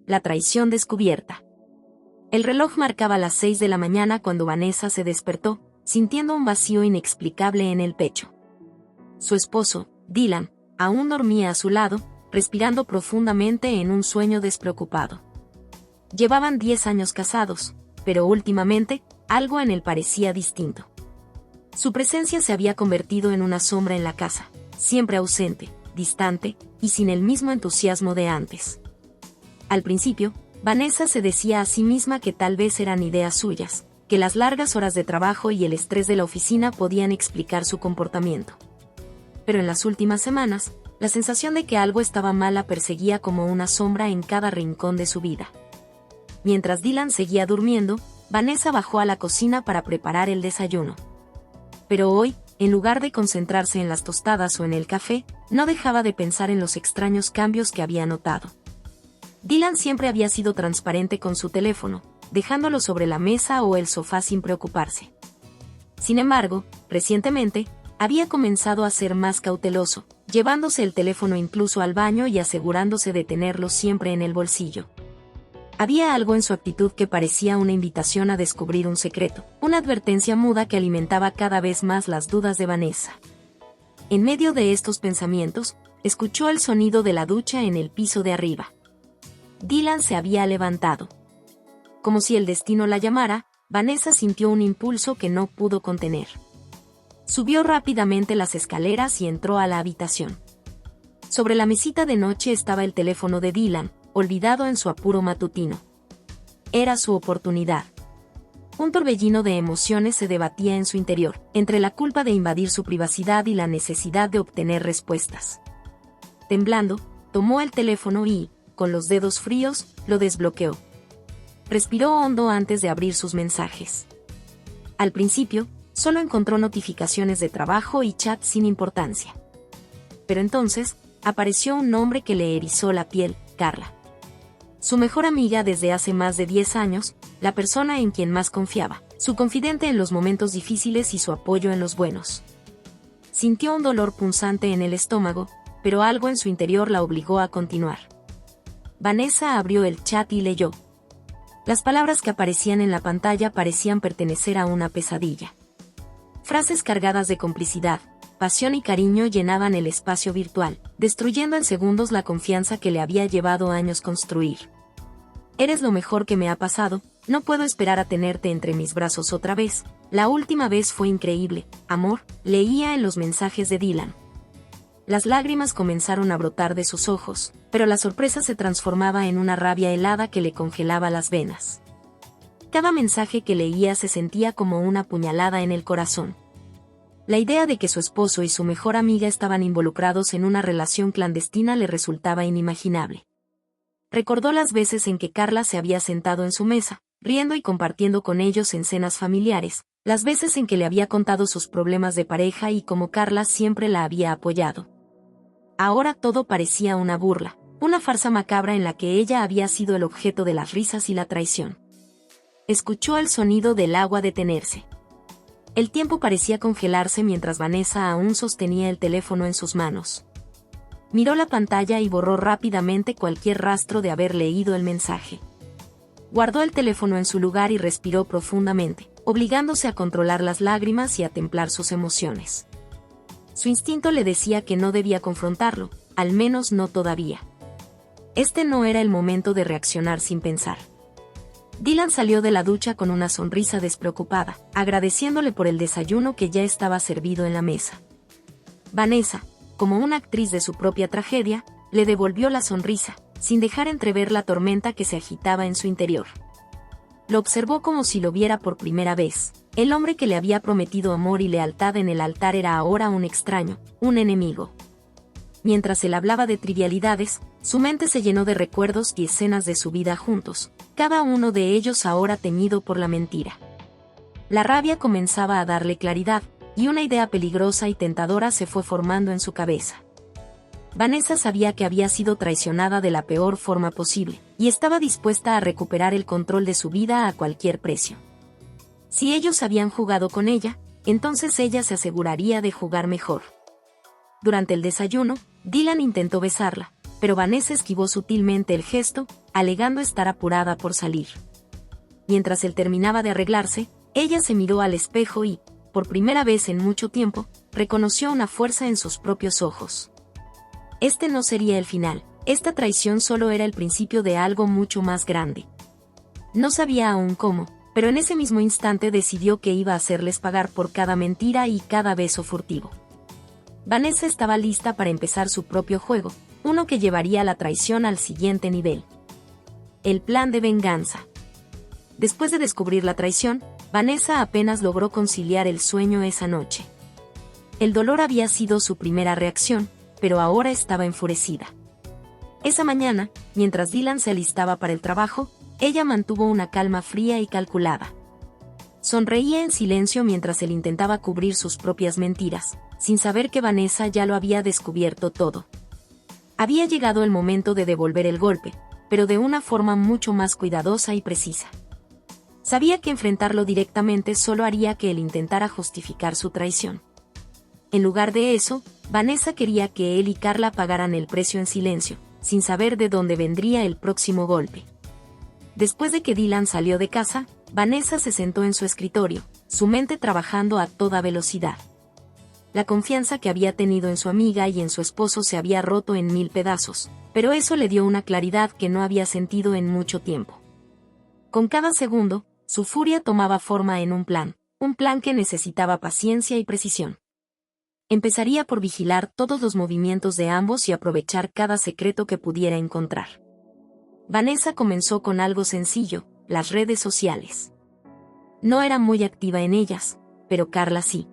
la traición descubierta. El reloj marcaba las 6 de la mañana cuando Vanessa se despertó, sintiendo un vacío inexplicable en el pecho. Su esposo, Dylan, aún dormía a su lado, respirando profundamente en un sueño despreocupado. Llevaban 10 años casados, pero últimamente, algo en él parecía distinto. Su presencia se había convertido en una sombra en la casa, siempre ausente, distante, y sin el mismo entusiasmo de antes. Al principio, Vanessa se decía a sí misma que tal vez eran ideas suyas, que las largas horas de trabajo y el estrés de la oficina podían explicar su comportamiento. Pero en las últimas semanas, la sensación de que algo estaba mal la perseguía como una sombra en cada rincón de su vida. Mientras Dylan seguía durmiendo, Vanessa bajó a la cocina para preparar el desayuno. Pero hoy, en lugar de concentrarse en las tostadas o en el café, no dejaba de pensar en los extraños cambios que había notado. Dylan siempre había sido transparente con su teléfono, dejándolo sobre la mesa o el sofá sin preocuparse. Sin embargo, recientemente, había comenzado a ser más cauteloso, llevándose el teléfono incluso al baño y asegurándose de tenerlo siempre en el bolsillo. Había algo en su actitud que parecía una invitación a descubrir un secreto, una advertencia muda que alimentaba cada vez más las dudas de Vanessa. En medio de estos pensamientos, escuchó el sonido de la ducha en el piso de arriba. Dylan se había levantado. Como si el destino la llamara, Vanessa sintió un impulso que no pudo contener. Subió rápidamente las escaleras y entró a la habitación. Sobre la mesita de noche estaba el teléfono de Dylan, olvidado en su apuro matutino. Era su oportunidad. Un torbellino de emociones se debatía en su interior, entre la culpa de invadir su privacidad y la necesidad de obtener respuestas. Temblando, tomó el teléfono y, con los dedos fríos, lo desbloqueó. Respiró hondo antes de abrir sus mensajes. Al principio, solo encontró notificaciones de trabajo y chats sin importancia. Pero entonces, apareció un nombre que le erizó la piel: Carla. Su mejor amiga desde hace más de 10 años, la persona en quien más confiaba, su confidente en los momentos difíciles y su apoyo en los buenos. Sintió un dolor punzante en el estómago, pero algo en su interior la obligó a continuar. Vanessa abrió el chat y leyó. Las palabras que aparecían en la pantalla parecían pertenecer a una pesadilla. Frases cargadas de complicidad, pasión y cariño llenaban el espacio virtual, destruyendo en segundos la confianza que le había llevado años construir. Eres lo mejor que me ha pasado, no puedo esperar a tenerte entre mis brazos otra vez, la última vez fue increíble, amor, leía en los mensajes de Dylan. Las lágrimas comenzaron a brotar de sus ojos, pero la sorpresa se transformaba en una rabia helada que le congelaba las venas. Cada mensaje que leía se sentía como una puñalada en el corazón. La idea de que su esposo y su mejor amiga estaban involucrados en una relación clandestina le resultaba inimaginable. Recordó las veces en que Carla se había sentado en su mesa, riendo y compartiendo con ellos en cenas familiares, las veces en que le había contado sus problemas de pareja y cómo Carla siempre la había apoyado. Ahora todo parecía una burla, una farsa macabra en la que ella había sido el objeto de las risas y la traición. Escuchó el sonido del agua detenerse. El tiempo parecía congelarse mientras Vanessa aún sostenía el teléfono en sus manos. Miró la pantalla y borró rápidamente cualquier rastro de haber leído el mensaje. Guardó el teléfono en su lugar y respiró profundamente, obligándose a controlar las lágrimas y a templar sus emociones. Su instinto le decía que no debía confrontarlo, al menos no todavía. Este no era el momento de reaccionar sin pensar. Dylan salió de la ducha con una sonrisa despreocupada, agradeciéndole por el desayuno que ya estaba servido en la mesa. Vanessa, como una actriz de su propia tragedia, le devolvió la sonrisa, sin dejar entrever la tormenta que se agitaba en su interior. Lo observó como si lo viera por primera vez. El hombre que le había prometido amor y lealtad en el altar era ahora un extraño, un enemigo. Mientras él hablaba de trivialidades, su mente se llenó de recuerdos y escenas de su vida juntos, cada uno de ellos ahora teñido por la mentira. La rabia comenzaba a darle claridad, y una idea peligrosa y tentadora se fue formando en su cabeza. Vanessa sabía que había sido traicionada de la peor forma posible, y estaba dispuesta a recuperar el control de su vida a cualquier precio. Si ellos habían jugado con ella, entonces ella se aseguraría de jugar mejor. Durante el desayuno, Dylan intentó besarla, pero Vanessa esquivó sutilmente el gesto, alegando estar apurada por salir. Mientras él terminaba de arreglarse, ella se miró al espejo y, por primera vez en mucho tiempo, reconoció una fuerza en sus propios ojos. Este no sería el final, esta traición solo era el principio de algo mucho más grande. No sabía aún cómo, pero en ese mismo instante decidió que iba a hacerles pagar por cada mentira y cada beso furtivo. Vanessa estaba lista para empezar su propio juego, uno que llevaría la traición al siguiente nivel. El plan de venganza. Después de descubrir la traición, Vanessa apenas logró conciliar el sueño esa noche. El dolor había sido su primera reacción, pero ahora estaba enfurecida. Esa mañana, mientras Dylan se alistaba para el trabajo, ella mantuvo una calma fría y calculada. Sonreía en silencio mientras él intentaba cubrir sus propias mentiras, sin saber que Vanessa ya lo había descubierto todo. Había llegado el momento de devolver el golpe, pero de una forma mucho más cuidadosa y precisa. Sabía que enfrentarlo directamente solo haría que él intentara justificar su traición. En lugar de eso, Vanessa quería que él y Carla pagaran el precio en silencio, sin saber de dónde vendría el próximo golpe. Después de que Dylan salió de casa, Vanessa se sentó en su escritorio, su mente trabajando a toda velocidad. La confianza que había tenido en su amiga y en su esposo se había roto en 1000 pedazos, pero eso le dio una claridad que no había sentido en mucho tiempo. Con cada segundo, su furia tomaba forma en un plan que necesitaba paciencia y precisión. Empezaría por vigilar todos los movimientos de ambos y aprovechar cada secreto que pudiera encontrar. Vanessa comenzó con algo sencillo, las redes sociales. No era muy activa en ellas, pero Carla sí.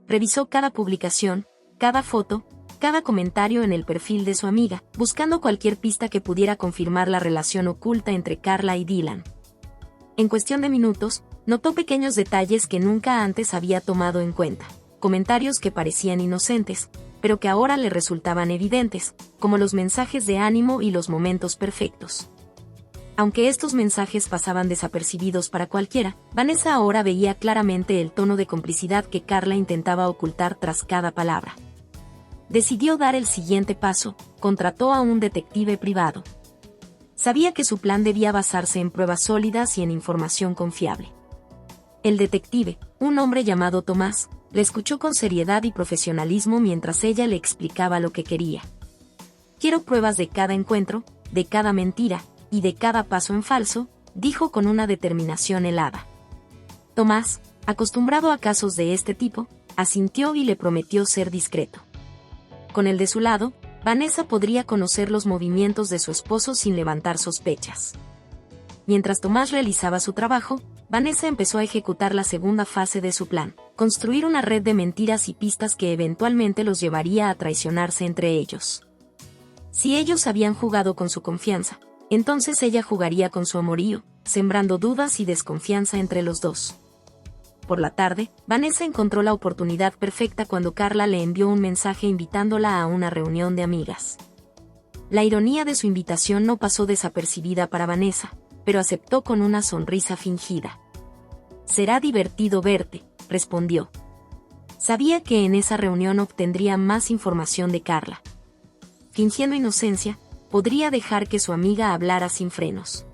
Revisó cada publicación, cada foto, cada comentario en el perfil de su amiga, buscando cualquier pista que pudiera confirmar la relación oculta entre Carla y Dylan. En cuestión de minutos, notó pequeños detalles que nunca antes había tomado en cuenta. Comentarios que parecían inocentes, pero que ahora le resultaban evidentes, como los mensajes de ánimo y los momentos perfectos. Aunque estos mensajes pasaban desapercibidos para cualquiera, Vanessa ahora veía claramente el tono de complicidad que Carla intentaba ocultar tras cada palabra. Decidió dar el siguiente paso, contrató a un detective privado. Sabía que su plan debía basarse en pruebas sólidas y en información confiable. El detective, un hombre llamado Tomás, le escuchó con seriedad y profesionalismo mientras ella le explicaba lo que quería. «Quiero pruebas de cada encuentro, de cada mentira, y de cada paso en falso», dijo con una determinación helada. Tomás, acostumbrado a casos de este tipo, asintió y le prometió ser discreto. Con él de su lado, Vanessa podría conocer los movimientos de su esposo sin levantar sospechas. Mientras Tomás realizaba su trabajo, Vanessa empezó a ejecutar la segunda fase de su plan, construir una red de mentiras y pistas que eventualmente los llevaría a traicionarse entre ellos. Si ellos habían jugado con su confianza, entonces ella jugaría con su amorío, sembrando dudas y desconfianza entre los dos. Por la tarde, Vanessa encontró la oportunidad perfecta cuando Carla le envió un mensaje invitándola a una reunión de amigas. La ironía de su invitación no pasó desapercibida para Vanessa, pero aceptó con una sonrisa fingida. «Será divertido verte», respondió. Sabía que en esa reunión obtendría más información de Carla. Fingiendo inocencia, podría dejar que su amiga hablara sin frenos.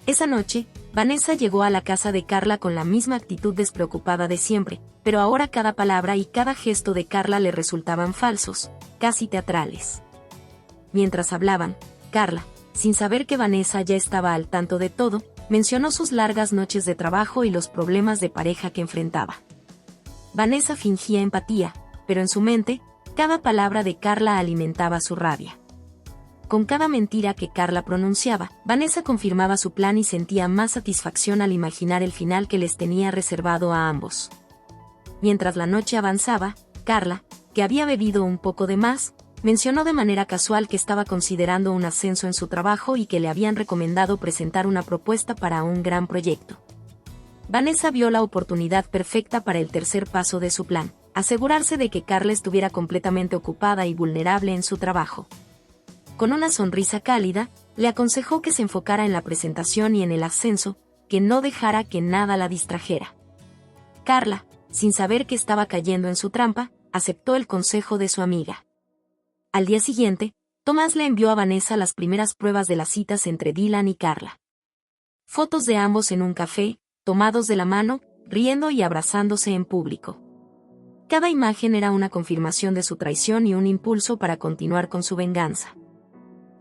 Esa noche, Vanessa llegó a la casa de Carla con la misma actitud despreocupada de siempre, pero ahora cada palabra y cada gesto de Carla le resultaban falsos, casi teatrales. Mientras hablaban, Carla, sin saber que Vanessa ya estaba al tanto de todo, mencionó sus largas noches de trabajo y los problemas de pareja que enfrentaba. Vanessa fingía empatía, pero en su mente, cada palabra de Carla alimentaba su rabia. Con cada mentira que Carla pronunciaba, Vanessa confirmaba su plan y sentía más satisfacción al imaginar el final que les tenía reservado a ambos. Mientras la noche avanzaba, Carla, que había bebido un poco de más, mencionó de manera casual que estaba considerando un ascenso en su trabajo y que le habían recomendado presentar una propuesta para un gran proyecto. Vanessa vio la oportunidad perfecta para el tercer paso de su plan, asegurarse de que Carla estuviera completamente ocupada y vulnerable en su trabajo. Con una sonrisa cálida, le aconsejó que se enfocara en la presentación y en el ascenso, que no dejara que nada la distrajera. Carla, sin saber que estaba cayendo en su trampa, aceptó el consejo de su amiga. Al día siguiente, Tomás le envió a Vanessa las primeras pruebas de las citas entre Dylan y Carla. Fotos de ambos en un café, tomados de la mano, riendo y abrazándose en público. Cada imagen era una confirmación de su traición y un impulso para continuar con su venganza.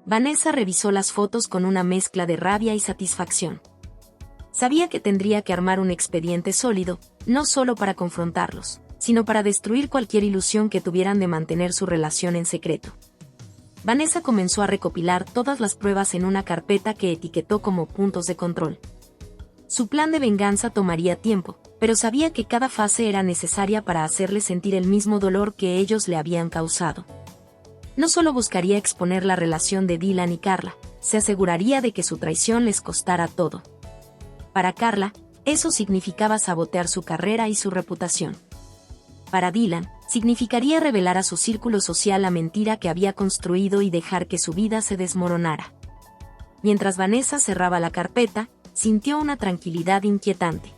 Vanessa revisó las fotos con una mezcla de rabia y satisfacción. Sabía que tendría que armar un expediente sólido, no solo para confrontarlos, sino para destruir cualquier ilusión que tuvieran de mantener su relación en secreto. Vanessa comenzó a recopilar todas las pruebas en una carpeta que etiquetó como puntos de control. Su plan de venganza tomaría tiempo, pero sabía que cada fase era necesaria para hacerle sentir el mismo dolor que ellos le habían causado. No solo buscaría exponer la relación de Dylan y Carla, se aseguraría de que su traición les costara todo. Para Carla, eso significaba sabotear su carrera y su reputación. Para Dylan, significaría revelar a su círculo social la mentira que había construido y dejar que su vida se desmoronara. Mientras Vanessa cerraba la carpeta, sintió una tranquilidad inquietante.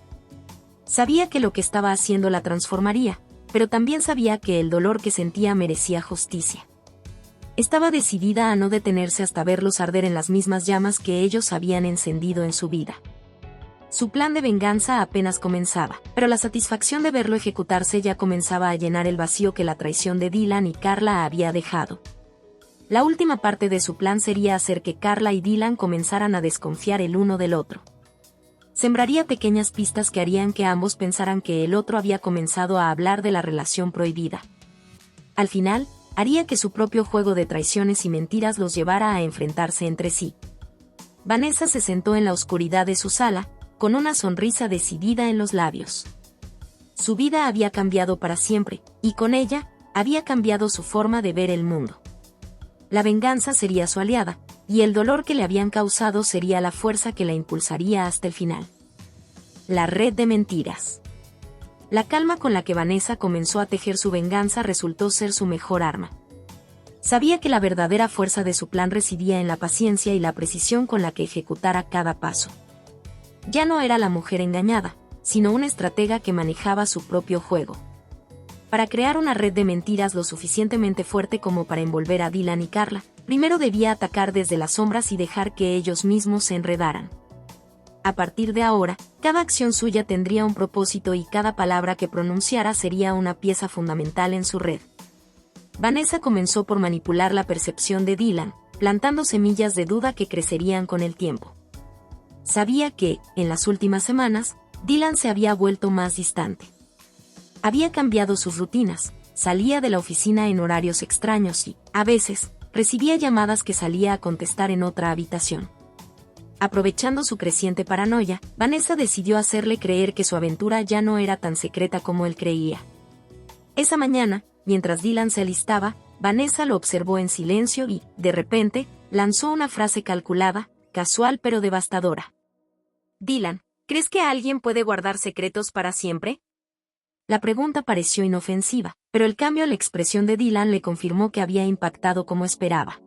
Sabía que lo que estaba haciendo la transformaría, pero también sabía que el dolor que sentía merecía justicia. Estaba decidida a no detenerse hasta verlos arder en las mismas llamas que ellos habían encendido en su vida. Su plan de venganza apenas comenzaba, pero la satisfacción de verlo ejecutarse ya comenzaba a llenar el vacío que la traición de Dylan y Carla había dejado. La última parte de su plan sería hacer que Carla y Dylan comenzaran a desconfiar el uno del otro. Sembraría pequeñas pistas que harían que ambos pensaran que el otro había comenzado a hablar de la relación prohibida. Al final, haría que su propio juego de traiciones y mentiras los llevara a enfrentarse entre sí. Vanessa se sentó en la oscuridad de su sala, con una sonrisa decidida en los labios. Su vida había cambiado para siempre, y con ella, había cambiado su forma de ver el mundo. La venganza sería su aliada, y el dolor que le habían causado sería la fuerza que la impulsaría hasta el final. La red de mentiras. La calma con la que Vanessa comenzó a tejer su venganza resultó ser su mejor arma. Sabía que la verdadera fuerza de su plan residía en la paciencia y la precisión con la que ejecutara cada paso. Ya no era la mujer engañada, sino una estratega que manejaba su propio juego. Para crear una red de mentiras lo suficientemente fuerte como para envolver a Dylan y Carla, primero debía atacar desde las sombras y dejar que ellos mismos se enredaran. A partir de ahora, cada acción suya tendría un propósito y cada palabra que pronunciara sería una pieza fundamental en su red. Vanessa comenzó por manipular la percepción de Dylan, plantando semillas de duda que crecerían con el tiempo. Sabía que, en las últimas semanas, Dylan se había vuelto más distante. Había cambiado sus rutinas, salía de la oficina en horarios extraños y, a veces, recibía llamadas que salía a contestar en otra habitación. Aprovechando su creciente paranoia, Vanessa decidió hacerle creer que su aventura ya no era tan secreta como él creía. Esa mañana, mientras Dylan se alistaba, Vanessa lo observó en silencio y, de repente, lanzó una frase calculada, casual pero devastadora. Dylan, ¿crees que alguien puede guardar secretos para siempre? La pregunta pareció inofensiva, pero el cambio en la expresión de Dylan le confirmó que había impactado como esperaba.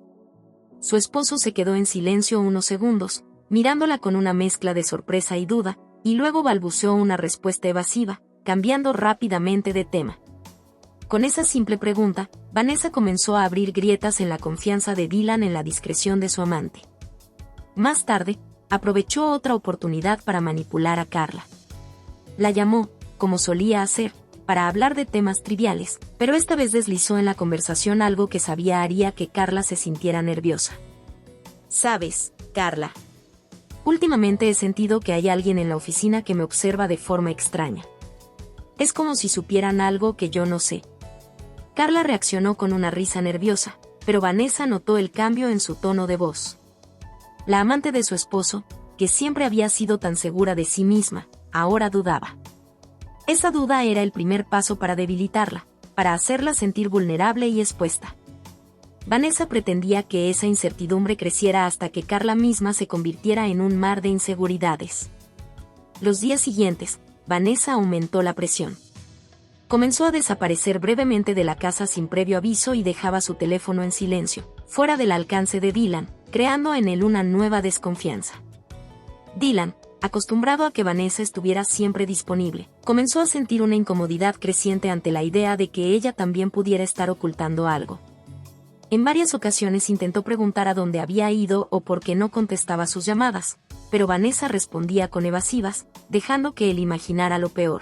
Su esposo se quedó en silencio unos segundos, mirándola con una mezcla de sorpresa y duda, y luego balbuceó una respuesta evasiva, cambiando rápidamente de tema. Con esa simple pregunta, Vanessa comenzó a abrir grietas en la confianza de Dylan en la discreción de su amante. Más tarde, aprovechó otra oportunidad para manipular a Carla. La llamó, como solía hacer, para hablar de temas triviales, pero esta vez deslizó en la conversación algo que sabía haría que Carla se sintiera nerviosa. «Sabes, Carla, últimamente he sentido que hay alguien en la oficina que me observa de forma extraña. Es como si supieran algo que yo no sé». Carla reaccionó con una risa nerviosa, pero Vanessa notó el cambio en su tono de voz. La amante de su esposo, que siempre había sido tan segura de sí misma, ahora dudaba. Esa duda era el primer paso para debilitarla, para hacerla sentir vulnerable y expuesta. Vanessa pretendía que esa incertidumbre creciera hasta que Carla misma se convirtiera en un mar de inseguridades. Los días siguientes, Vanessa aumentó la presión. Comenzó a desaparecer brevemente de la casa sin previo aviso y dejaba su teléfono en silencio, fuera del alcance de Dylan, creando en él una nueva desconfianza. Dylan, acostumbrado a que Vanessa estuviera siempre disponible, comenzó a sentir una incomodidad creciente ante la idea de que ella también pudiera estar ocultando algo. En varias ocasiones intentó preguntar a dónde había ido o por qué no contestaba sus llamadas, pero Vanessa respondía con evasivas, dejando que él imaginara lo peor.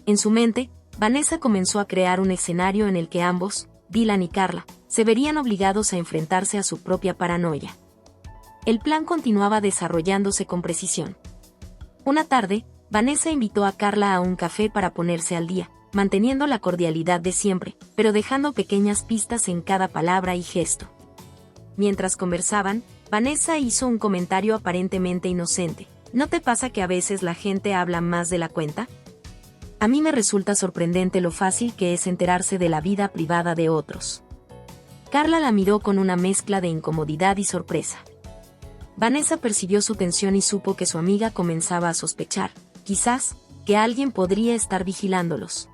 En su mente, Vanessa comenzó a crear un escenario en el que ambos, Dylan y Carla, se verían obligados a enfrentarse a su propia paranoia. El plan continuaba desarrollándose con precisión. Una tarde, Vanessa invitó a Carla a un café para ponerse al día, manteniendo la cordialidad de siempre, pero dejando pequeñas pistas en cada palabra y gesto. Mientras conversaban, Vanessa hizo un comentario aparentemente inocente. ¿No te pasa que a veces la gente habla más de la cuenta? A mí me resulta sorprendente lo fácil que es enterarse de la vida privada de otros. Carla la miró con una mezcla de incomodidad y sorpresa. Vanessa percibió su tensión y supo que su amiga comenzaba a sospechar, quizás, que alguien podría estar vigilándolos.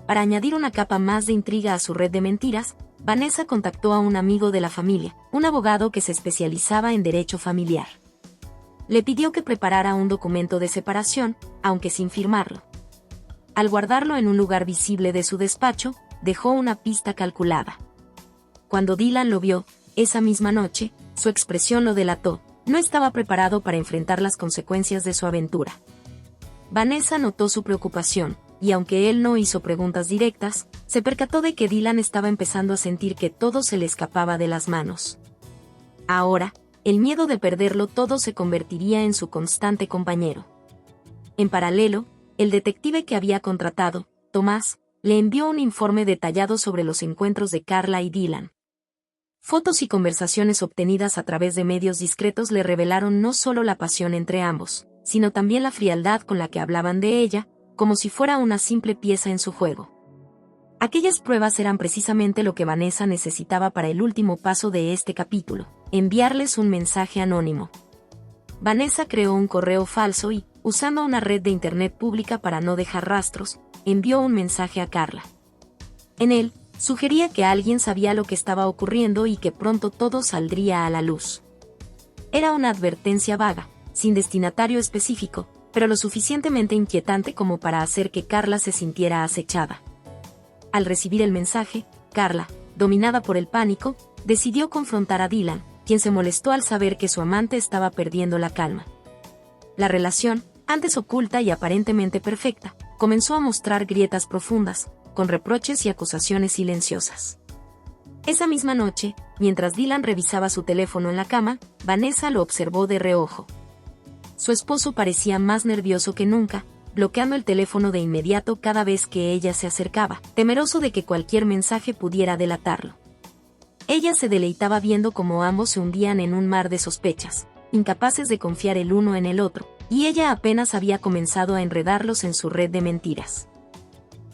Para añadir una capa más de intriga a su red de mentiras, Vanessa contactó a un amigo de la familia, un abogado que se especializaba en derecho familiar. Le pidió que preparara un documento de separación, aunque sin firmarlo. Al guardarlo en un lugar visible de su despacho, dejó una pista calculada. Cuando Dylan lo vio, esa misma noche, su expresión lo delató. No estaba preparado para enfrentar las consecuencias de su aventura. Vanessa notó su preocupación, y aunque él no hizo preguntas directas, se percató de que Dylan estaba empezando a sentir que todo se le escapaba de las manos. Ahora, el miedo de perderlo todo se convertiría en su constante compañero. En paralelo, el detective que había contratado, Tomás, le envió un informe detallado sobre los encuentros de Carla y Dylan. Fotos y conversaciones obtenidas a través de medios discretos le revelaron no solo la pasión entre ambos, sino también la frialdad con la que hablaban de ella, como si fuera una simple pieza en su juego. Aquellas pruebas eran precisamente lo que Vanessa necesitaba para el último paso de este capítulo, enviarles un mensaje anónimo. Vanessa creó un correo falso y, usando una red de internet pública para no dejar rastros, envió un mensaje a Carla. En él, sugería que alguien sabía lo que estaba ocurriendo y que pronto todo saldría a la luz. Era una advertencia vaga, sin destinatario específico, pero lo suficientemente inquietante como para hacer que Carla se sintiera acechada. Al recibir el mensaje, Carla, dominada por el pánico, decidió confrontar a Dylan, quien se molestó al saber que su amante estaba perdiendo la calma. La relación, antes oculta y aparentemente perfecta, comenzó a mostrar grietas profundas, con reproches y acusaciones silenciosas. Esa misma noche, mientras Dylan revisaba su teléfono en la cama, Vanessa lo observó de reojo. Su esposo parecía más nervioso que nunca, bloqueando el teléfono de inmediato cada vez que ella se acercaba, temeroso de que cualquier mensaje pudiera delatarlo. Ella se deleitaba viendo cómo ambos se hundían en un mar de sospechas, incapaces de confiar el uno en el otro, y ella apenas había comenzado a enredarlos en su red de mentiras.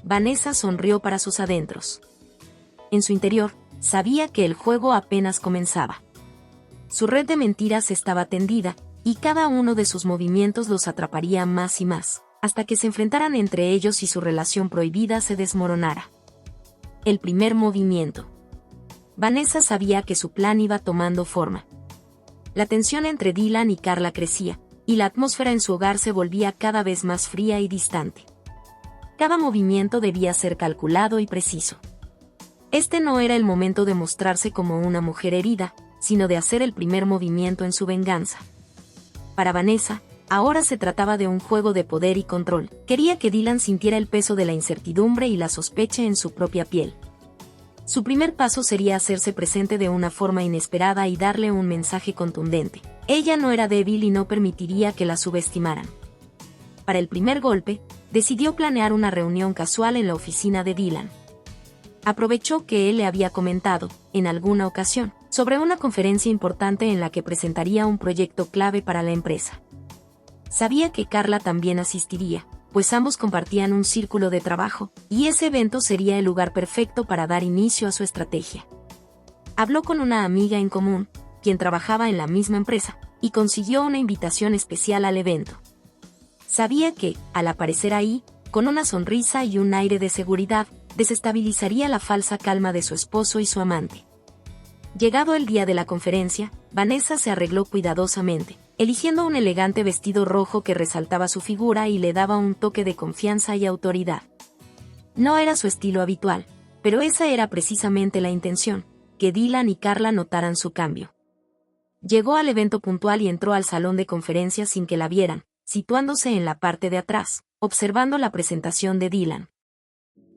Vanessa sonrió para sus adentros. En su interior, sabía que el juego apenas comenzaba. Su red de mentiras estaba tendida, y cada uno de sus movimientos los atraparía más y más, hasta que se enfrentaran entre ellos y su relación prohibida se desmoronara. El primer movimiento. Vanessa sabía que su plan iba tomando forma. La tensión entre Dylan y Carla crecía, y la atmósfera en su hogar se volvía cada vez más fría y distante. Cada movimiento debía ser calculado y preciso. Este no era el momento de mostrarse como una mujer herida, sino de hacer el primer movimiento en su venganza. Para Vanessa, ahora se trataba de un juego de poder y control. Quería que Dylan sintiera el peso de la incertidumbre y la sospecha en su propia piel. Su primer paso sería hacerse presente de una forma inesperada y darle un mensaje contundente. Ella no era débil y no permitiría que la subestimaran. Para el primer golpe, decidió planear una reunión casual en la oficina de Dylan. Aprovechó que él le había comentado, en alguna ocasión, sobre una conferencia importante en la que presentaría un proyecto clave para la empresa. Sabía que Carla también asistiría, pues ambos compartían un círculo de trabajo, y ese evento sería el lugar perfecto para dar inicio a su estrategia. Habló con una amiga en común, quien trabajaba en la misma empresa, y consiguió una invitación especial al evento. Sabía que, al aparecer ahí, con una sonrisa y un aire de seguridad, desestabilizaría la falsa calma de su esposo y su amante. Llegado el día de la conferencia, Vanessa se arregló cuidadosamente, eligiendo un elegante vestido rojo que resaltaba su figura y le daba un toque de confianza y autoridad. No era su estilo habitual, pero esa era precisamente la intención: que Dylan y Carla notaran su cambio. Llegó al evento puntual y entró al salón de conferencias sin que la vieran, situándose en la parte de atrás, observando la presentación de Dylan.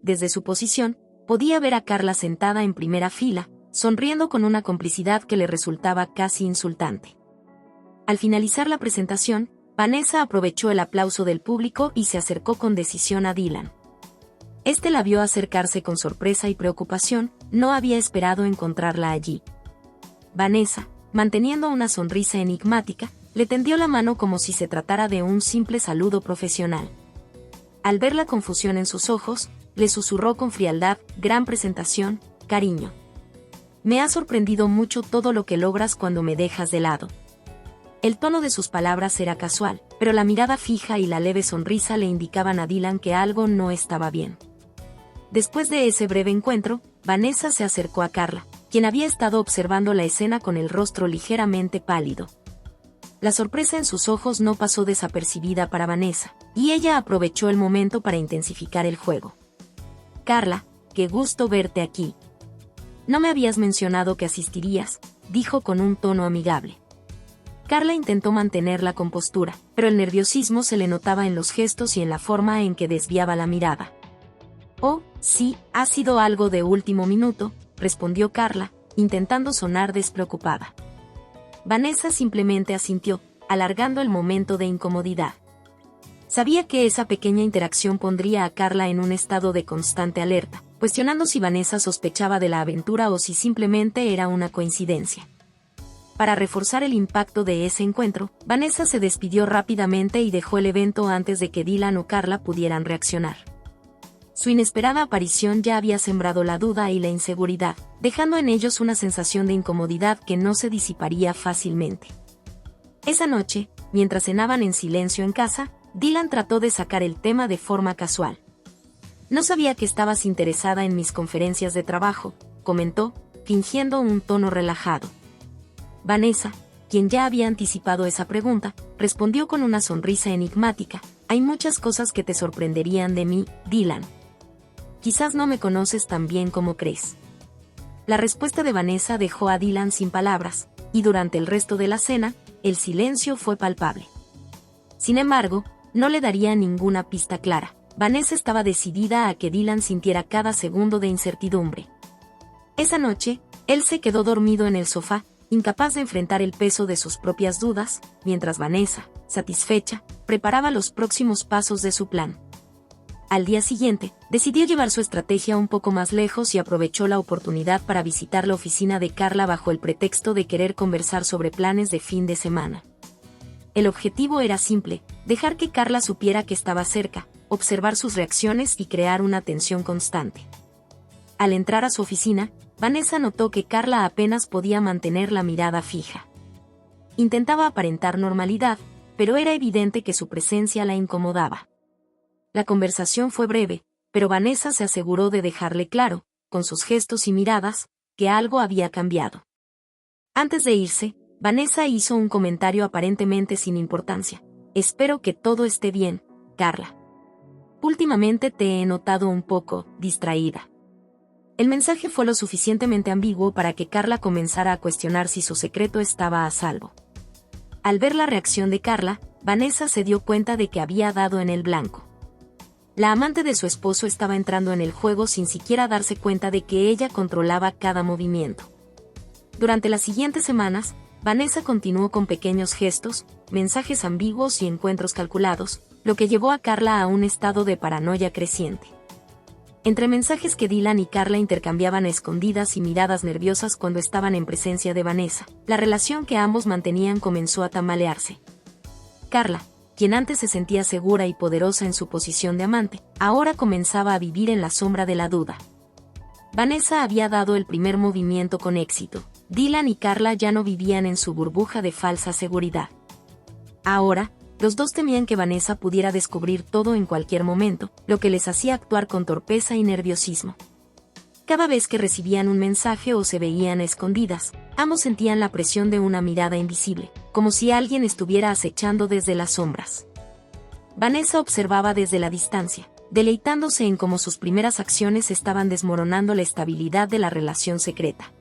Desde su posición, podía ver a Carla sentada en primera fila, sonriendo con una complicidad que le resultaba casi insultante. Al finalizar la presentación, Vanessa aprovechó el aplauso del público y se acercó con decisión a Dylan. Este la vio acercarse con sorpresa y preocupación, no había esperado encontrarla allí. Vanessa, manteniendo una sonrisa enigmática, le tendió la mano como si se tratara de un simple saludo profesional. Al ver la confusión en sus ojos, le susurró con frialdad: «Gran presentación, cariño. Me ha sorprendido mucho todo lo que logras cuando me dejas de lado». El tono de sus palabras era casual, pero la mirada fija y la leve sonrisa le indicaban a Dylan que algo no estaba bien. Después de ese breve encuentro, Vanessa se acercó a Carla, quien había estado observando la escena con el rostro ligeramente pálido. La sorpresa en sus ojos no pasó desapercibida para Vanessa, y ella aprovechó el momento para intensificar el juego. «Carla, qué gusto verte aquí. No me habías mencionado que asistirías», dijo con un tono amigable. Carla intentó mantener la compostura, pero el nerviosismo se le notaba en los gestos y en la forma en que desviaba la mirada. «Oh, sí, ha sido algo de último minuto», respondió Carla, intentando sonar despreocupada. Vanessa simplemente asintió, alargando el momento de incomodidad. Sabía que esa pequeña interacción pondría a Carla en un estado de constante alerta, cuestionando si Vanessa sospechaba de la aventura o si simplemente era una coincidencia. Para reforzar el impacto de ese encuentro, Vanessa se despidió rápidamente y dejó el evento antes de que Dylan o Carla pudieran reaccionar. Su inesperada aparición ya había sembrado la duda y la inseguridad, dejando en ellos una sensación de incomodidad que no se disiparía fácilmente. Esa noche, mientras cenaban en silencio en casa, Dylan trató de sacar el tema de forma casual. «No sabía que estabas interesada en mis conferencias de trabajo», comentó, fingiendo un tono relajado. Vanessa, quien ya había anticipado esa pregunta, respondió con una sonrisa enigmática: «Hay muchas cosas que te sorprenderían de mí, Dylan. Quizás no me conoces tan bien como crees». La respuesta de Vanessa dejó a Dylan sin palabras, y durante el resto de la cena, el silencio fue palpable. Sin embargo, no le daría ninguna pista clara. Vanessa estaba decidida a que Dylan sintiera cada segundo de incertidumbre. Esa noche, él se quedó dormido en el sofá, incapaz de enfrentar el peso de sus propias dudas, mientras Vanessa, satisfecha, preparaba los próximos pasos de su plan. Al día siguiente, decidió llevar su estrategia un poco más lejos y aprovechó la oportunidad para visitar la oficina de Carla bajo el pretexto de querer conversar sobre planes de fin de semana. El objetivo era simple: dejar que Carla supiera que estaba cerca, observar sus reacciones y crear una tensión constante. Al entrar a su oficina, Vanessa notó que Carla apenas podía mantener la mirada fija. Intentaba aparentar normalidad, pero era evidente que su presencia la incomodaba. La conversación fue breve, pero Vanessa se aseguró de dejarle claro, con sus gestos y miradas, que algo había cambiado. Antes de irse, Vanessa hizo un comentario aparentemente sin importancia: «Espero que todo esté bien, Carla. Últimamente te he notado un poco distraída». El mensaje fue lo suficientemente ambiguo para que Carla comenzara a cuestionar si su secreto estaba a salvo. Al ver la reacción de Carla, Vanessa se dio cuenta de que había dado en el blanco. La amante de su esposo estaba entrando en el juego sin siquiera darse cuenta de que ella controlaba cada movimiento. Durante las siguientes semanas, Vanessa continuó con pequeños gestos, mensajes ambiguos y encuentros calculados, lo que llevó a Carla a un estado de paranoia creciente. Entre mensajes que Dylan y Carla intercambiaban a escondidas y miradas nerviosas cuando estaban en presencia de Vanessa, la relación que ambos mantenían comenzó a tambalearse. Carla, quien antes se sentía segura y poderosa en su posición de amante, ahora comenzaba a vivir en la sombra de la duda. Vanessa había dado el primer movimiento con éxito. Dylan y Carla ya no vivían en su burbuja de falsa seguridad. Ahora, los dos temían que Vanessa pudiera descubrir todo en cualquier momento, lo que les hacía actuar con torpeza y nerviosismo. Cada vez que recibían un mensaje o se veían a escondidas, ambos sentían la presión de una mirada invisible, como si alguien estuviera acechando desde las sombras. Vanessa observaba desde la distancia, deleitándose en cómo sus primeras acciones estaban desmoronando la estabilidad de la relación secreta.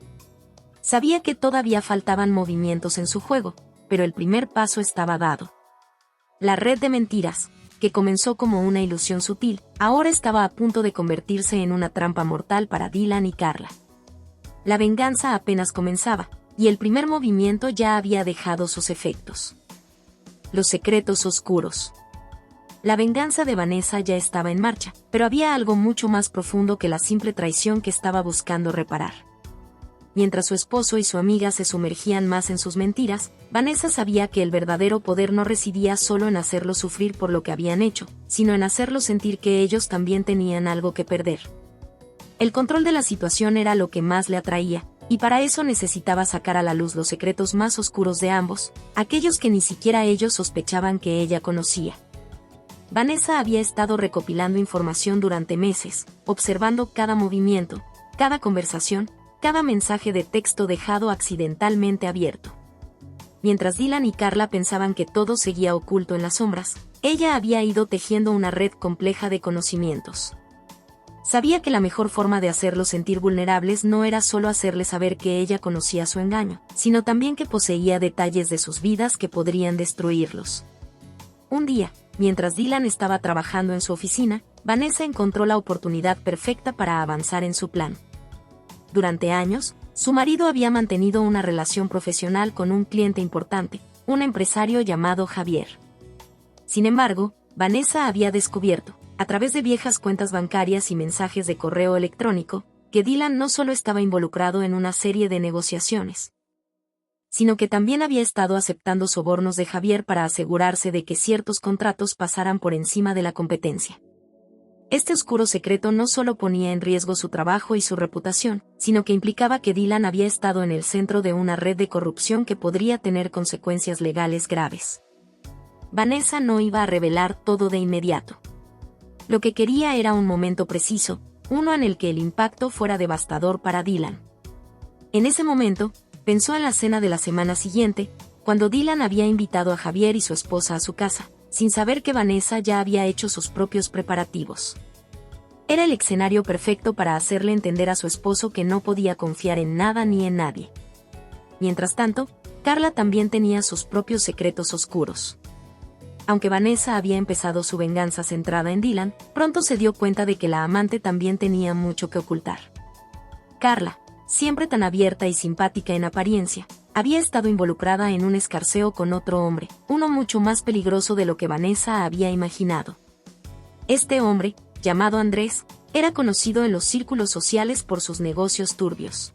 Sabía que todavía faltaban movimientos en su juego, pero el primer paso estaba dado. La red de mentiras, que comenzó como una ilusión sutil, ahora estaba a punto de convertirse en una trampa mortal para Dylan y Carla. La venganza apenas comenzaba, y el primer movimiento ya había dejado sus efectos. Los secretos oscuros. La venganza de Vanessa ya estaba en marcha, pero había algo mucho más profundo que la simple traición que estaba buscando reparar. Mientras su esposo y su amiga se sumergían más en sus mentiras, Vanessa sabía que el verdadero poder no residía solo en hacerlos sufrir por lo que habían hecho, sino en hacerlos sentir que ellos también tenían algo que perder. El control de la situación era lo que más le atraía, y para eso necesitaba sacar a la luz los secretos más oscuros de ambos, aquellos que ni siquiera ellos sospechaban que ella conocía. Vanessa había estado recopilando información durante meses, observando cada movimiento, cada conversación, cada mensaje de texto dejado accidentalmente abierto. Mientras Dylan y Carla pensaban que todo seguía oculto en las sombras, ella había ido tejiendo una red compleja de conocimientos. Sabía que la mejor forma de hacerlos sentir vulnerables no era solo hacerles saber que ella conocía su engaño, sino también que poseía detalles de sus vidas que podrían destruirlos. Un día, mientras Dylan estaba trabajando en su oficina, Vanessa encontró la oportunidad perfecta para avanzar en su plan. Durante años, su marido había mantenido una relación profesional con un cliente importante, un empresario llamado Javier. Sin embargo, Vanessa había descubierto, a través de viejas cuentas bancarias y mensajes de correo electrónico, que Dylan no solo estaba involucrado en una serie de negociaciones, sino que también había estado aceptando sobornos de Javier para asegurarse de que ciertos contratos pasaran por encima de la competencia. Este oscuro secreto no solo ponía en riesgo su trabajo y su reputación, sino que implicaba que Dylan había estado en el centro de una red de corrupción que podría tener consecuencias legales graves. Vanessa no iba a revelar todo de inmediato. Lo que quería era un momento preciso, uno en el que el impacto fuera devastador para Dylan. En ese momento, pensó en la cena de la semana siguiente, cuando Dylan había invitado a Javier y su esposa a su casa, sin saber que Vanessa ya había hecho sus propios preparativos. Era el escenario perfecto para hacerle entender a su esposo que no podía confiar en nada ni en nadie. Mientras tanto, Carla también tenía sus propios secretos oscuros. Aunque Vanessa había empezado su venganza centrada en Dylan, pronto se dio cuenta de que la amante también tenía mucho que ocultar. Carla, siempre tan abierta y simpática en apariencia, había estado involucrada en un escarceo con otro hombre, uno mucho más peligroso de lo que Vanessa había imaginado. Este hombre, llamado Andrés, era conocido en los círculos sociales por sus negocios turbios.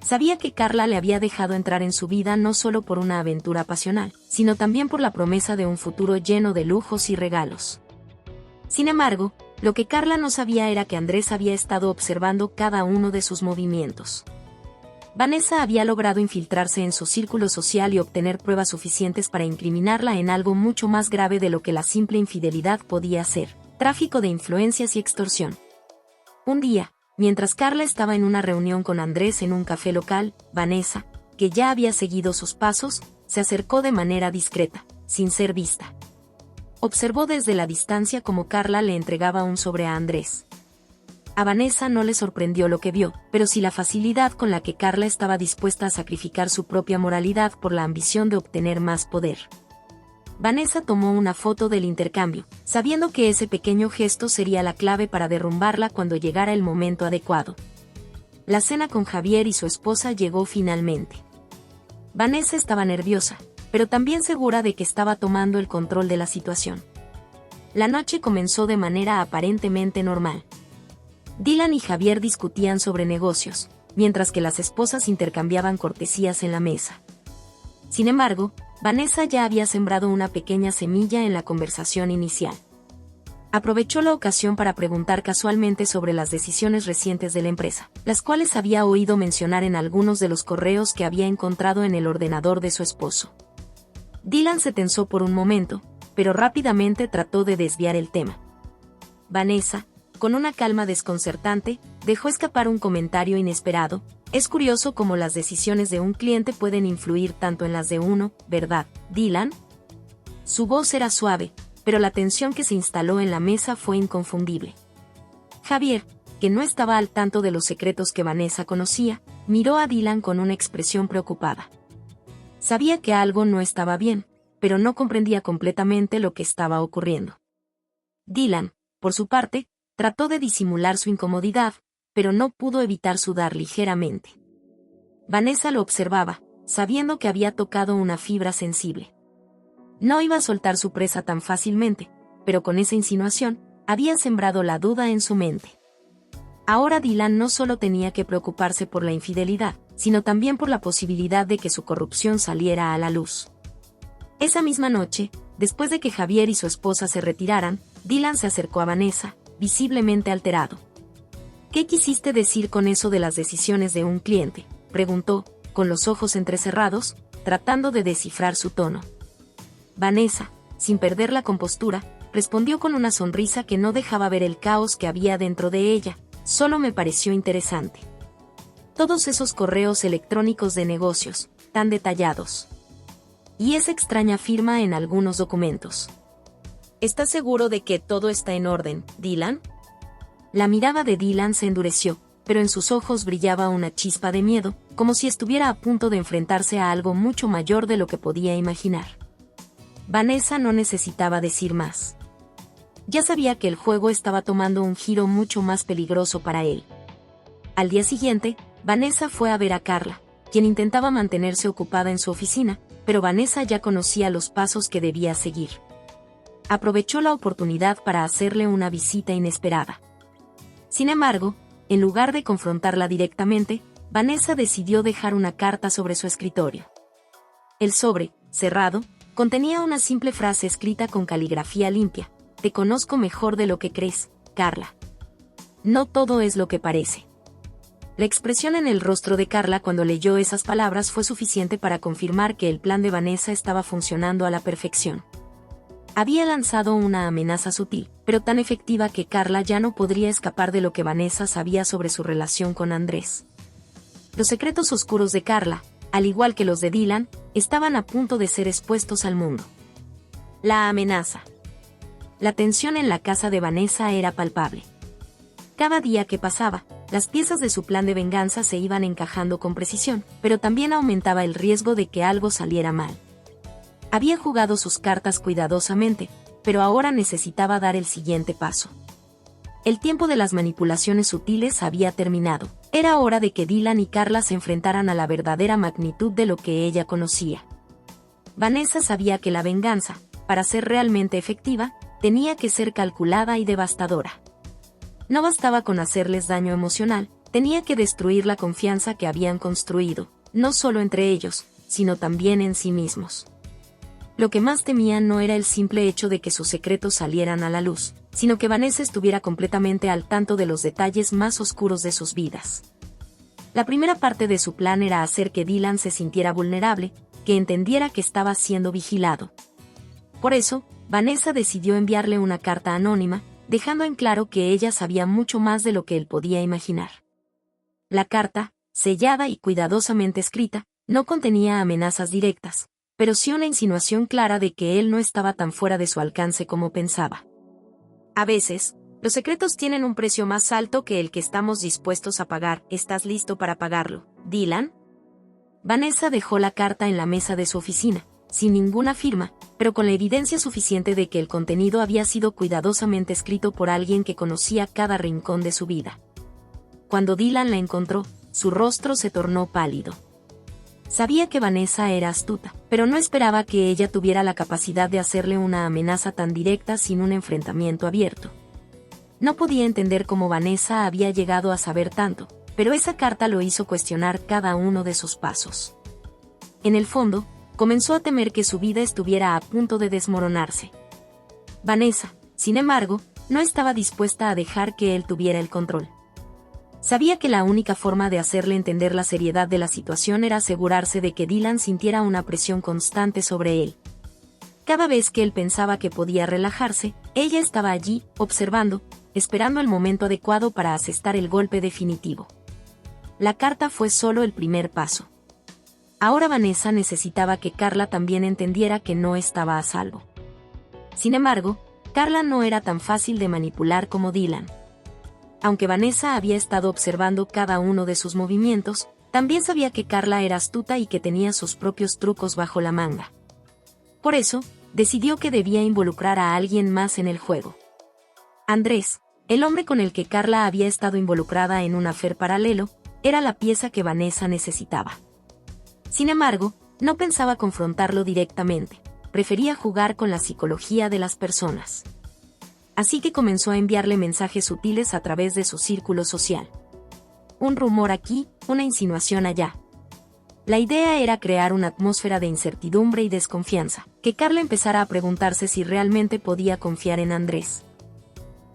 Sabía que Carla le había dejado entrar en su vida no solo por una aventura pasional, sino también por la promesa de un futuro lleno de lujos y regalos. Sin embargo, lo que Carla no sabía era que Andrés había estado observando cada uno de sus movimientos. Vanessa había logrado infiltrarse en su círculo social y obtener pruebas suficientes para incriminarla en algo mucho más grave de lo que la simple infidelidad podía ser: tráfico de influencias y extorsión. Un día, mientras Carla estaba en una reunión con Andrés en un café local, Vanessa, que ya había seguido sus pasos, se acercó de manera discreta, sin ser vista. Observó desde la distancia cómo Carla le entregaba un sobre a Andrés. A Vanessa no le sorprendió lo que vio, pero sí la facilidad con la que Carla estaba dispuesta a sacrificar su propia moralidad por la ambición de obtener más poder. Vanessa tomó una foto del intercambio, sabiendo que ese pequeño gesto sería la clave para derrumbarla cuando llegara el momento adecuado. La cena con Javier y su esposa llegó finalmente. Vanessa estaba nerviosa, pero también segura de que estaba tomando el control de la situación. La noche comenzó de manera aparentemente normal. Dylan y Javier discutían sobre negocios, mientras que las esposas intercambiaban cortesías en la mesa. Sin embargo, Vanessa ya había sembrado una pequeña semilla en la conversación inicial. Aprovechó la ocasión para preguntar casualmente sobre las decisiones recientes de la empresa, las cuales había oído mencionar en algunos de los correos que había encontrado en el ordenador de su esposo. Dylan se tensó por un momento, pero rápidamente trató de desviar el tema. Vanessa, con una calma desconcertante, dejó escapar un comentario inesperado: es curioso cómo las decisiones de un cliente pueden influir tanto en las de uno, ¿verdad, Dylan? Su voz era suave, pero la tensión que se instaló en la mesa fue inconfundible. Javier, que no estaba al tanto de los secretos que Vanessa conocía, miró a Dylan con una expresión preocupada. Sabía que algo no estaba bien, pero no comprendía completamente lo que estaba ocurriendo. Dylan, por su parte, trató de disimular su incomodidad, pero no pudo evitar sudar ligeramente. Vanessa lo observaba, sabiendo que había tocado una fibra sensible. No iba a soltar su presa tan fácilmente, pero con esa insinuación, había sembrado la duda en su mente. Ahora Dylan no solo tenía que preocuparse por la infidelidad, sino también por la posibilidad de que su corrupción saliera a la luz. Esa misma noche, después de que Javier y su esposa se retiraran, Dylan se acercó a Vanessa, visiblemente alterado. «¿Qué quisiste decir con eso de las decisiones de un cliente?», preguntó, con los ojos entrecerrados, tratando de descifrar su tono. Vanessa, sin perder la compostura, respondió con una sonrisa que no dejaba ver el caos que había dentro de ella. «Solo me pareció interesante. Todos esos correos electrónicos de negocios, tan detallados. Y esa extraña firma en algunos documentos. ¿Estás seguro de que todo está en orden, Dylan?». La mirada de Dylan se endureció, pero en sus ojos brillaba una chispa de miedo, como si estuviera a punto de enfrentarse a algo mucho mayor de lo que podía imaginar. Vanessa no necesitaba decir más. Ya sabía que el juego estaba tomando un giro mucho más peligroso para él. Al día siguiente, Vanessa fue a ver a Carla, quien intentaba mantenerse ocupada en su oficina, pero Vanessa ya conocía los pasos que debía seguir. Aprovechó la oportunidad para hacerle una visita inesperada. Sin embargo, en lugar de confrontarla directamente, Vanessa decidió dejar una carta sobre su escritorio. El sobre, cerrado, contenía una simple frase escrita con caligrafía limpia: «Te conozco mejor de lo que crees, Carla. No todo es lo que parece». La expresión en el rostro de Carla cuando leyó esas palabras fue suficiente para confirmar que el plan de Vanessa estaba funcionando a la perfección. Había lanzado una amenaza sutil, pero tan efectiva que Carla ya no podría escapar de lo que Vanessa sabía sobre su relación con Andrés. Los secretos oscuros de Carla, al igual que los de Dylan, estaban a punto de ser expuestos al mundo. La amenaza. La tensión en la casa de Vanessa era palpable. Cada día que pasaba, las piezas de su plan de venganza se iban encajando con precisión, pero también aumentaba el riesgo de que algo saliera mal. Había jugado sus cartas cuidadosamente, pero ahora necesitaba dar el siguiente paso. El tiempo de las manipulaciones sutiles había terminado. Era hora de que Dylan y Carla se enfrentaran a la verdadera magnitud de lo que ella conocía. Vanessa sabía que la venganza, para ser realmente efectiva, tenía que ser calculada y devastadora. No bastaba con hacerles daño emocional, tenía que destruir la confianza que habían construido, no solo entre ellos, sino también en sí mismos. Lo que más temían no era el simple hecho de que sus secretos salieran a la luz, sino que Vanessa estuviera completamente al tanto de los detalles más oscuros de sus vidas. La primera parte de su plan era hacer que Dylan se sintiera vulnerable, que entendiera que estaba siendo vigilado. Por eso, Vanessa decidió enviarle una carta anónima, dejando en claro que ella sabía mucho más de lo que él podía imaginar. La carta, sellada y cuidadosamente escrita, no contenía amenazas directas, pero sí una insinuación clara de que él no estaba tan fuera de su alcance como pensaba. «A veces, los secretos tienen un precio más alto que el que estamos dispuestos a pagar. ¿Estás listo para pagarlo, Dylan?». Vanessa dejó la carta en la mesa de su oficina, sin ninguna firma, pero con la evidencia suficiente de que el contenido había sido cuidadosamente escrito por alguien que conocía cada rincón de su vida. Cuando Dylan la encontró, su rostro se tornó pálido. Sabía que Vanessa era astuta, pero no esperaba que ella tuviera la capacidad de hacerle una amenaza tan directa sin un enfrentamiento abierto. No podía entender cómo Vanessa había llegado a saber tanto, pero esa carta lo hizo cuestionar cada uno de sus pasos. En el fondo, comenzó a temer que su vida estuviera a punto de desmoronarse. Vanessa, sin embargo, no estaba dispuesta a dejar que él tuviera el control. Sabía que la única forma de hacerle entender la seriedad de la situación era asegurarse de que Dylan sintiera una presión constante sobre él. Cada vez que él pensaba que podía relajarse, ella estaba allí, observando, esperando el momento adecuado para asestar el golpe definitivo. La carta fue solo el primer paso. Ahora Vanessa necesitaba que Carla también entendiera que no estaba a salvo. Sin embargo, Carla no era tan fácil de manipular como Dylan. Aunque Vanessa había estado observando cada uno de sus movimientos, también sabía que Carla era astuta y que tenía sus propios trucos bajo la manga. Por eso, decidió que debía involucrar a alguien más en el juego. Andrés, el hombre con el que Carla había estado involucrada en un affair paralelo, era la pieza que Vanessa necesitaba. Sin embargo, no pensaba confrontarlo directamente, prefería jugar con la psicología de las personas. Así que comenzó a enviarle mensajes sutiles a través de su círculo social. Un rumor aquí, una insinuación allá. La idea era crear una atmósfera de incertidumbre y desconfianza, que Carla empezara a preguntarse si realmente podía confiar en Andrés.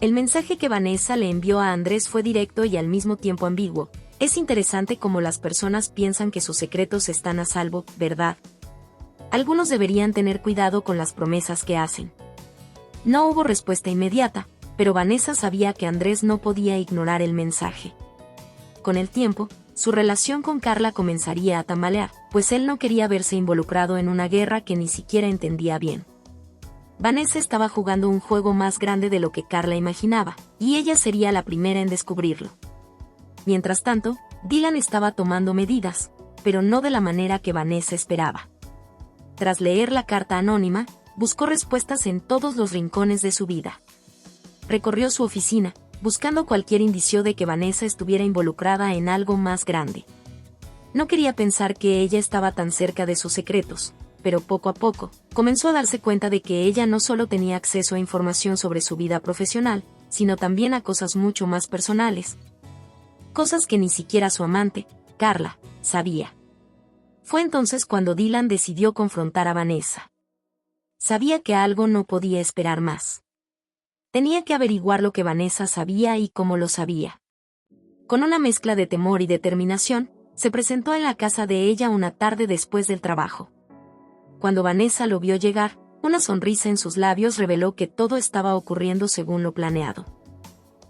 El mensaje que Vanessa le envió a Andrés fue directo y al mismo tiempo ambiguo. Es interesante cómo las personas piensan que sus secretos están a salvo, ¿verdad? Algunos deberían tener cuidado con las promesas que hacen. No hubo respuesta inmediata, pero Vanessa sabía que Andrés no podía ignorar el mensaje. Con el tiempo, su relación con Carla comenzaría a tambalear, pues él no quería verse involucrado en una guerra que ni siquiera entendía bien. Vanessa estaba jugando un juego más grande de lo que Carla imaginaba, y ella sería la primera en descubrirlo. Mientras tanto, Dylan estaba tomando medidas, pero no de la manera que Vanessa esperaba. Tras leer la carta anónima, buscó respuestas en todos los rincones de su vida. Recorrió su oficina, buscando cualquier indicio de que Vanessa estuviera involucrada en algo más grande. No quería pensar que ella estaba tan cerca de sus secretos, pero poco a poco, comenzó a darse cuenta de que ella no solo tenía acceso a información sobre su vida profesional, sino también a cosas mucho más personales. Cosas que ni siquiera su amante, Carla, sabía. Fue entonces cuando Dylan decidió confrontar a Vanessa. Sabía que algo no podía esperar más. Tenía que averiguar lo que Vanessa sabía y cómo lo sabía. Con una mezcla de temor y determinación, se presentó en la casa de ella una tarde después del trabajo. Cuando Vanessa lo vio llegar, una sonrisa en sus labios reveló que todo estaba ocurriendo según lo planeado.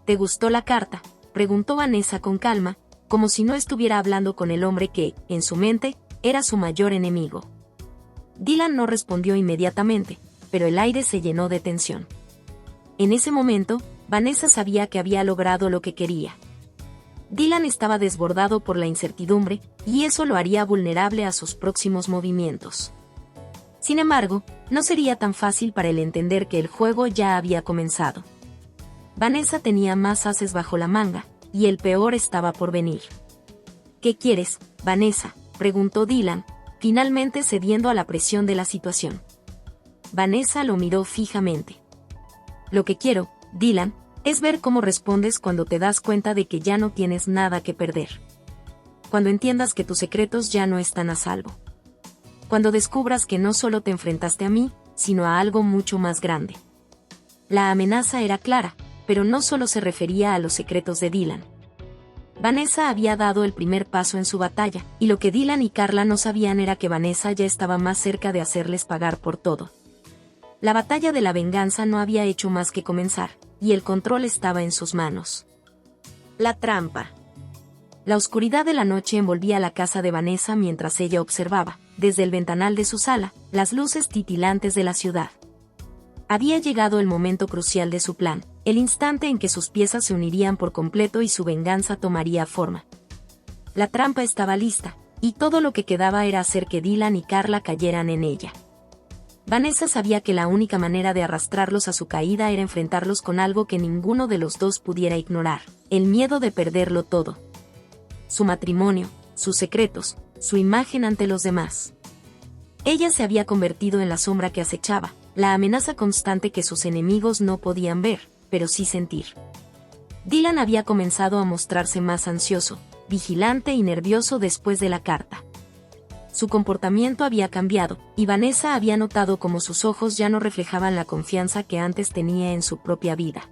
¿Te gustó la carta?, preguntó Vanessa con calma, como si no estuviera hablando con el hombre que, en su mente, era su mayor enemigo. Dylan no respondió inmediatamente, pero el aire se llenó de tensión. En ese momento, Vanessa sabía que había logrado lo que quería. Dylan estaba desbordado por la incertidumbre, y eso lo haría vulnerable a sus próximos movimientos. Sin embargo, no sería tan fácil para él entender que el juego ya había comenzado. Vanessa tenía más ases bajo la manga, y el peor estaba por venir. ¿Qué quieres, Vanessa?, preguntó Dylan, finalmente cediendo a la presión de la situación. Vanessa lo miró fijamente. Lo que quiero, Dylan, es ver cómo respondes cuando te das cuenta de que ya no tienes nada que perder. Cuando entiendas que tus secretos ya no están a salvo. Cuando descubras que no solo te enfrentaste a mí, sino a algo mucho más grande. La amenaza era clara, pero no solo se refería a los secretos de Dylan. Vanessa había dado el primer paso en su batalla, y lo que Dylan y Carla no sabían era que Vanessa ya estaba más cerca de hacerles pagar por todo. La batalla de la venganza no había hecho más que comenzar, y el control estaba en sus manos. La trampa. La oscuridad de la noche envolvía la casa de Vanessa mientras ella observaba, desde el ventanal de su sala, las luces titilantes de la ciudad. Había llegado el momento crucial de su plan, el instante en que sus piezas se unirían por completo y su venganza tomaría forma. La trampa estaba lista, y todo lo que quedaba era hacer que Dylan y Carla cayeran en ella. Vanessa sabía que la única manera de arrastrarlos a su caída era enfrentarlos con algo que ninguno de los dos pudiera ignorar, el miedo de perderlo todo. Su matrimonio, sus secretos, su imagen ante los demás. Ella se había convertido en la sombra que acechaba, la amenaza constante que sus enemigos no podían ver, pero sí sentir. Dylan había comenzado a mostrarse más ansioso, vigilante y nervioso después de la carta. Su comportamiento había cambiado, y Vanessa había notado cómo sus ojos ya no reflejaban la confianza que antes tenía en su propia vida.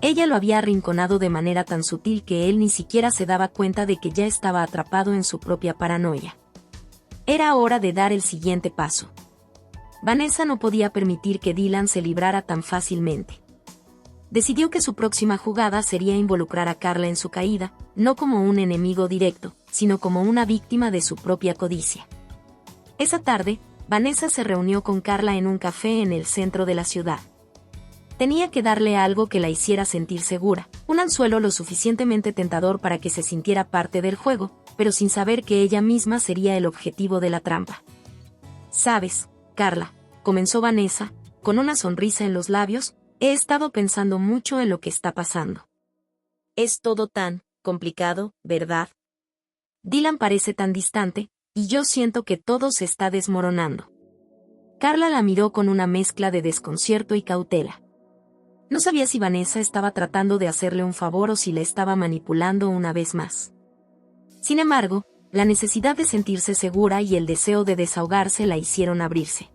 Ella lo había arrinconado de manera tan sutil que él ni siquiera se daba cuenta de que ya estaba atrapado en su propia paranoia. Era hora de dar el siguiente paso. Vanessa no podía permitir que Dylan se librara tan fácilmente. Decidió que su próxima jugada sería involucrar a Carla en su caída, no como un enemigo directo, sino como una víctima de su propia codicia. Esa tarde, Vanessa se reunió con Carla en un café en el centro de la ciudad. Tenía que darle algo que la hiciera sentir segura, un anzuelo lo suficientemente tentador para que se sintiera parte del juego, pero sin saber que ella misma sería el objetivo de la trampa. «Sabes, Carla», comenzó Vanessa, con una sonrisa en los labios, «he estado pensando mucho en lo que está pasando. Es todo tan complicado, ¿verdad? Dylan parece tan distante, y yo siento que todo se está desmoronando». Carla la miró con una mezcla de desconcierto y cautela. No sabía si Vanessa estaba tratando de hacerle un favor o si le estaba manipulando una vez más. Sin embargo, la necesidad de sentirse segura y el deseo de desahogarse la hicieron abrirse.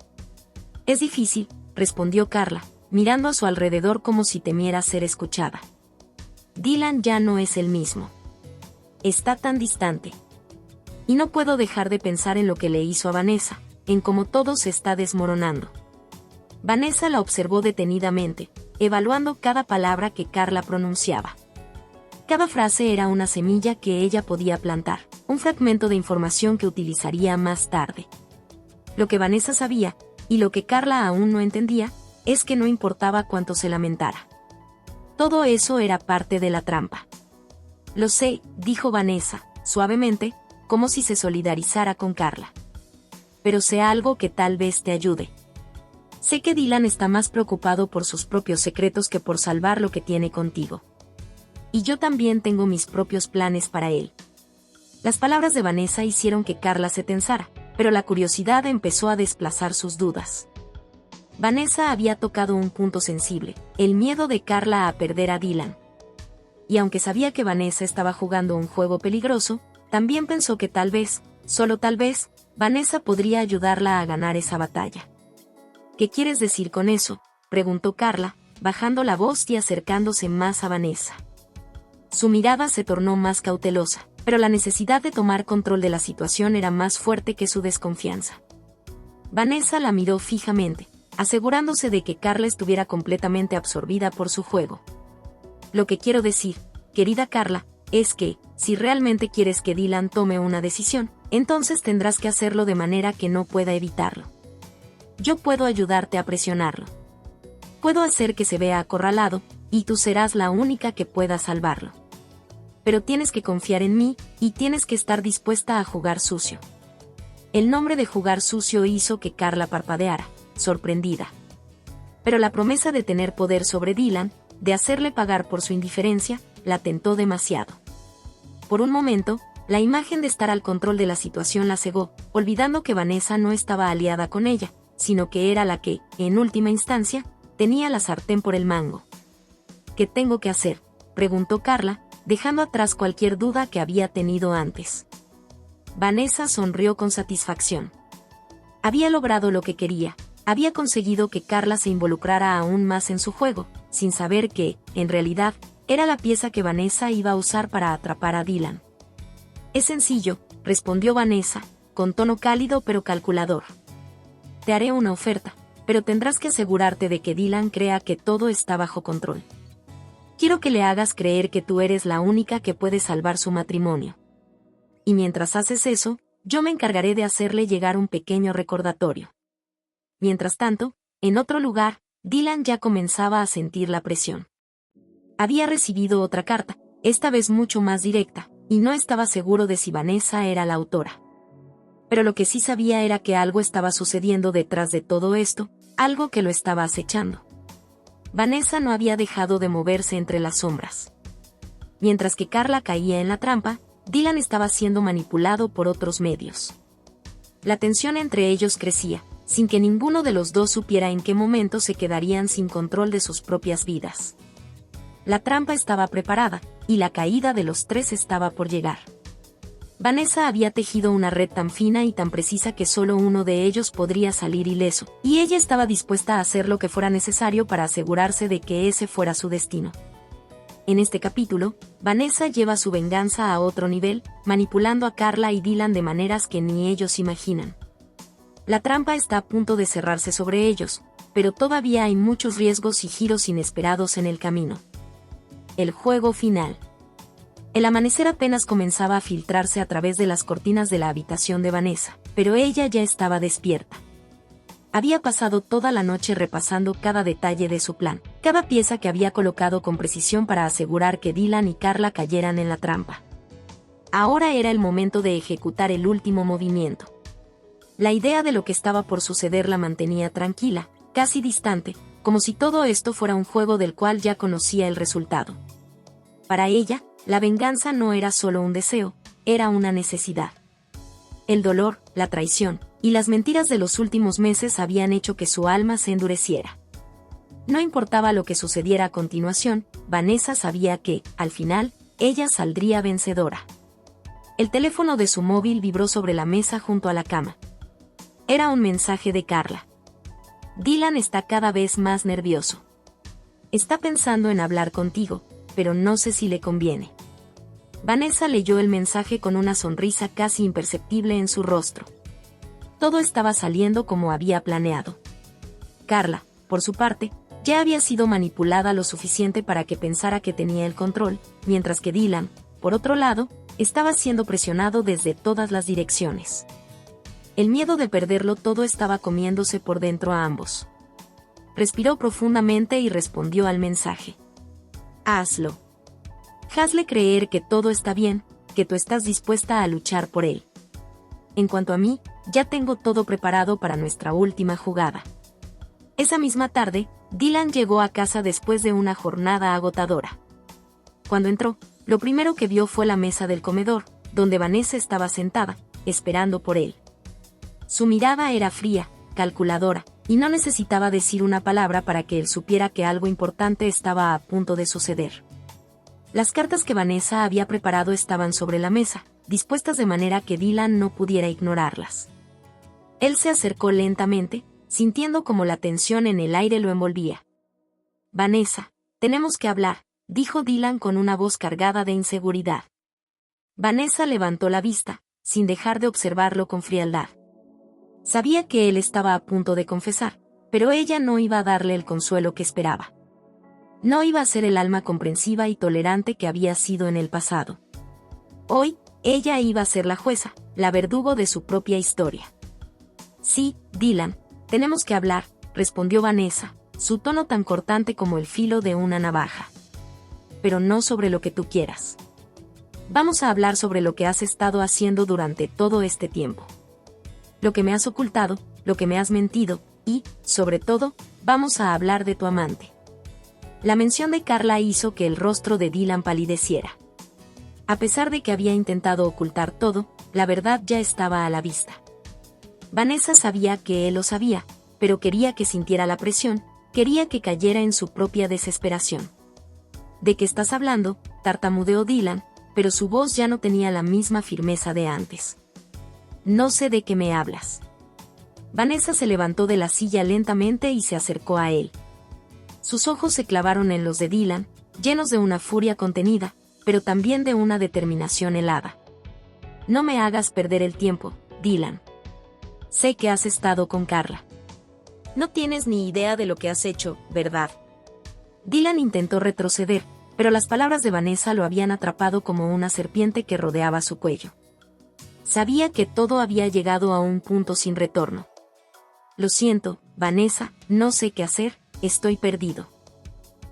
«Es difícil», respondió Carla, mirando a su alrededor como si temiera ser escuchada. «Dylan ya no es el mismo. Está tan distante. Y no puedo dejar de pensar en lo que le hizo a Vanessa, en cómo todo se está desmoronando». Vanessa la observó detenidamente, evaluando cada palabra que Carla pronunciaba. Cada frase era una semilla que ella podía plantar, un fragmento de información que utilizaría más tarde. Lo que Vanessa sabía, y lo que Carla aún no entendía, es que no importaba cuánto se lamentara. Todo eso era parte de la trampa. «Lo sé», dijo Vanessa, suavemente, como si se solidarizara con Carla. «Pero sé algo que tal vez te ayude. Sé que Dylan está más preocupado por sus propios secretos que por salvar lo que tiene contigo. Y yo también tengo mis propios planes para él». Las palabras de Vanessa hicieron que Carla se tensara, pero la curiosidad empezó a desplazar sus dudas. Vanessa había tocado un punto sensible, el miedo de Carla a perder a Dylan. Y aunque sabía que Vanessa estaba jugando un juego peligroso, también pensó que tal vez, solo tal vez, Vanessa podría ayudarla a ganar esa batalla. «¿Qué quieres decir con eso?», preguntó Carla, bajando la voz y acercándose más a Vanessa. Su mirada se tornó más cautelosa, pero la necesidad de tomar control de la situación era más fuerte que su desconfianza. Vanessa la miró fijamente, asegurándose de que Carla estuviera completamente absorbida por su juego. «Lo que quiero decir, querida Carla, es que, si realmente quieres que Dylan tome una decisión, entonces tendrás que hacerlo de manera que no pueda evitarlo. Yo puedo ayudarte a presionarlo. Puedo hacer que se vea acorralado, y tú serás la única que pueda salvarlo. Pero tienes que confiar en mí, y tienes que estar dispuesta a jugar sucio». El nombre de jugar sucio hizo que Carla parpadeara, sorprendida. Pero la promesa de tener poder sobre Dylan, de hacerle pagar por su indiferencia, la tentó demasiado. Por un momento, la imagen de estar al control de la situación la cegó, olvidando que Vanessa no estaba aliada con ella, sino que era la que, en última instancia, tenía la sartén por el mango. «¿Qué tengo que hacer?», preguntó Carla, dejando atrás cualquier duda que había tenido antes. Vanessa sonrió con satisfacción. Había logrado lo que quería, había conseguido que Carla se involucrara aún más en su juego, sin saber que, en realidad, era la pieza que Vanessa iba a usar para atrapar a Dylan. «Es sencillo», respondió Vanessa, con tono cálido pero calculador. «Te haré una oferta, pero tendrás que asegurarte de que Dylan crea que todo está bajo control. Quiero que le hagas creer que tú eres la única que puede salvar su matrimonio. Y mientras haces eso, yo me encargaré de hacerle llegar un pequeño recordatorio». Mientras tanto, en otro lugar, Dylan ya comenzaba a sentir la presión. Había recibido otra carta, esta vez mucho más directa, y no estaba seguro de si Vanessa era la autora. Pero lo que sí sabía era que algo estaba sucediendo detrás de todo esto, algo que lo estaba acechando. Vanessa no había dejado de moverse entre las sombras. Mientras que Carla caía en la trampa, Dylan estaba siendo manipulado por otros medios. La tensión entre ellos crecía, sin que ninguno de los dos supiera en qué momento se quedarían sin control de sus propias vidas. La trampa estaba preparada, y la caída de los tres estaba por llegar. Vanessa había tejido una red tan fina y tan precisa que solo uno de ellos podría salir ileso, y ella estaba dispuesta a hacer lo que fuera necesario para asegurarse de que ese fuera su destino. En este capítulo, Vanessa lleva su venganza a otro nivel, manipulando a Carla y Dylan de maneras que ni ellos imaginan. La trampa está a punto de cerrarse sobre ellos, pero todavía hay muchos riesgos y giros inesperados en el camino. El juego final. El amanecer apenas comenzaba a filtrarse a través de las cortinas de la habitación de Vanessa, pero ella ya estaba despierta. Había pasado toda la noche repasando cada detalle de su plan, cada pieza que había colocado con precisión para asegurar que Dylan y Carla cayeran en la trampa. Ahora era el momento de ejecutar el último movimiento. La idea de lo que estaba por suceder la mantenía tranquila, casi distante, como si todo esto fuera un juego del cual ya conocía el resultado. Para ella, la venganza no era solo un deseo, era una necesidad. El dolor, la traición y las mentiras de los últimos meses habían hecho que su alma se endureciera. No importaba lo que sucediera a continuación, Vanessa sabía que, al final, ella saldría vencedora. El teléfono de su móvil vibró sobre la mesa junto a la cama. Era un mensaje de Carla. Dylan está cada vez más nervioso. Está pensando en hablar contigo, pero no sé si le conviene. Vanessa leyó el mensaje con una sonrisa casi imperceptible en su rostro. Todo estaba saliendo como había planeado. Carla, por su parte, ya había sido manipulada lo suficiente para que pensara que tenía el control, mientras que Dylan, por otro lado, estaba siendo presionado desde todas las direcciones. El miedo de perderlo todo estaba comiéndose por dentro a ambos. Respiró profundamente y respondió al mensaje. Hazlo. Hazle creer que todo está bien, que tú estás dispuesta a luchar por él. En cuanto a mí, ya tengo todo preparado para nuestra última jugada. Esa misma tarde, Dylan llegó a casa después de una jornada agotadora. Cuando entró, lo primero que vio fue la mesa del comedor, donde Vanessa estaba sentada, esperando por él. Su mirada era fría, calculadora, y no necesitaba decir una palabra para que él supiera que algo importante estaba a punto de suceder. Las cartas que Vanessa había preparado estaban sobre la mesa, dispuestas de manera que Dylan no pudiera ignorarlas. Él se acercó lentamente, sintiendo como la tensión en el aire lo envolvía. Vanessa, tenemos que hablar, dijo Dylan con una voz cargada de inseguridad. Vanessa levantó la vista, sin dejar de observarlo con frialdad. Sabía que él estaba a punto de confesar, pero ella no iba a darle el consuelo que esperaba. No iba a ser el alma comprensiva y tolerante que había sido en el pasado. Hoy, ella iba a ser la jueza, la verdugo de su propia historia. Sí, Dylan, tenemos que hablar, respondió Vanessa, su tono tan cortante como el filo de una navaja. Pero no sobre lo que tú quieras. Vamos a hablar sobre lo que has estado haciendo durante todo este tiempo. Lo que me has ocultado, lo que me has mentido, y, sobre todo, vamos a hablar de tu amante. La mención de Carla hizo que el rostro de Dylan palideciera. A pesar de que había intentado ocultar todo, la verdad ya estaba a la vista. Vanessa sabía que él lo sabía, pero quería que sintiera la presión, quería que cayera en su propia desesperación. ¿De qué estás hablando?, tartamudeó Dylan, pero su voz ya no tenía la misma firmeza de antes. No sé de qué me hablas. Vanessa se levantó de la silla lentamente y se acercó a él. Sus ojos se clavaron en los de Dylan, llenos de una furia contenida, pero también de una determinación helada. No me hagas perder el tiempo, Dylan. Sé que has estado con Carla. No tienes ni idea de lo que has hecho, ¿verdad? Dylan intentó retroceder, pero las palabras de Vanessa lo habían atrapado como una serpiente que rodeaba su cuello. Sabía que todo había llegado a un punto sin retorno. Lo siento, Vanessa, no sé qué hacer, estoy perdido.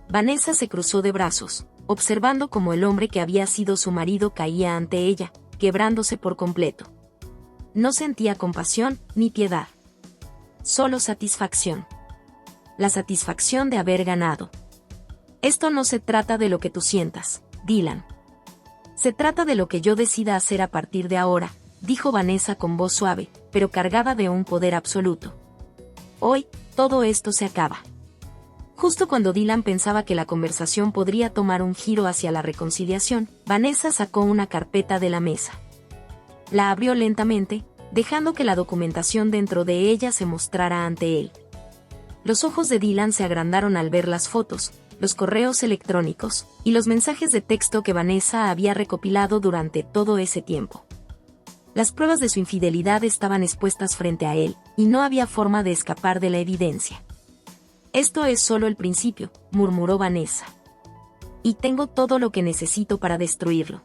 Vanessa se cruzó de brazos, observando cómo el hombre que había sido su marido caía ante ella, quebrándose por completo. No sentía compasión ni piedad. Solo satisfacción. La satisfacción de haber ganado. Esto no se trata de lo que tú sientas, Dylan. Se trata de lo que yo decida hacer a partir de ahora, dijo Vanessa con voz suave, pero cargada de un poder absoluto. Hoy, todo esto se acaba. Justo cuando Dylan pensaba que la conversación podría tomar un giro hacia la reconciliación, Vanessa sacó una carpeta de la mesa. La abrió lentamente, dejando que la documentación dentro de ella se mostrara ante él. Los ojos de Dylan se agrandaron al ver las fotos, los correos electrónicos y los mensajes de texto que Vanessa había recopilado durante todo ese tiempo. Las pruebas de su infidelidad estaban expuestas frente a él, y no había forma de escapar de la evidencia. Esto es solo el principio, murmuró Vanessa. Y tengo todo lo que necesito para destruirlo.